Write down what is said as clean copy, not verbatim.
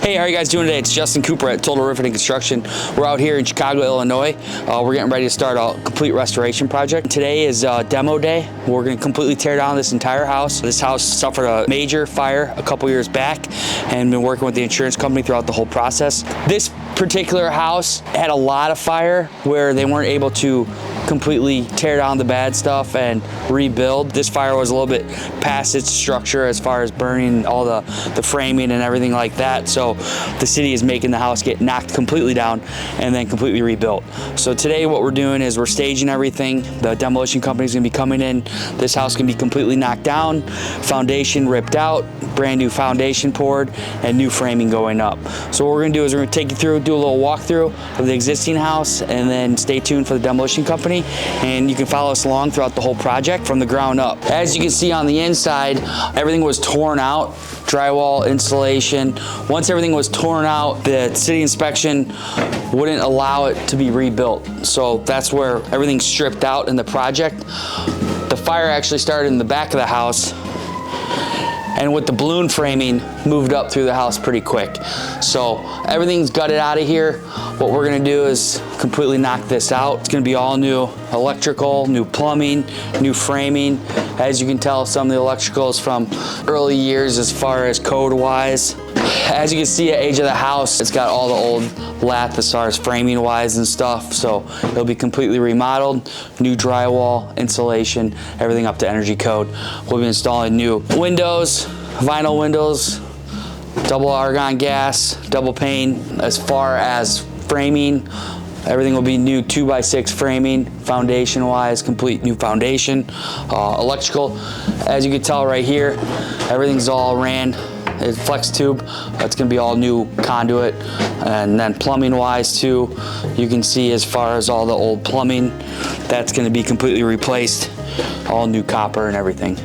Hey, how are you guys doing today? It's Justin Cooper at Total Roofing and Construction. We're out here in Chicago, Illinois. We're getting ready to start a complete restoration project. Today is demo day. We're going to completely tear down this entire house. This house suffered a major fire a couple years back and been working with the insurance company throughout the whole process. This particular house had a lot of fire where they weren't able to completely tear down the bad stuff and rebuild. This fire was a little bit past its structure as far as burning all the framing and everything like that. So the city is making the house get knocked completely down and then completely rebuilt. So today what we're doing is we're staging everything. The demolition company is going to be coming in. This house can be completely knocked down, foundation ripped out, brand new foundation poured, and new framing going up. So what we're going to do is we're going to take you through, do a little walkthrough of the existing house, and then stay tuned for the demolition company. And you can follow us along throughout the whole project from the ground up. As you can see on the inside, everything was torn out, drywall, insulation. Once everything was torn out, the city inspection wouldn't allow it to be rebuilt. So that's where everything's stripped out in the project. The fire actually started in the back of the house, and with the balloon framing, moved up through the house pretty quick. So everything's gutted out of here. What we're gonna do is completely knock this out. It's gonna be all new electrical, new plumbing, new framing. As you can tell, some of the electrical is from early years as far as code-wise. As you can see, at age of the house, it's got all the old lath as far as framing wise and stuff. So it'll be completely remodeled, new drywall, insulation, everything up to energy code. We'll be installing new windows, vinyl windows, double argon gas, double pane. As far as framing, everything will be new 2x6 framing, foundation wise, complete new foundation. Electrical, as you can tell right here, everything's all ran. It's flex tube. That's going to be all new conduit. And then plumbing wise too, you can see as far as all the old plumbing, that's going to be completely replaced, all new copper and everything.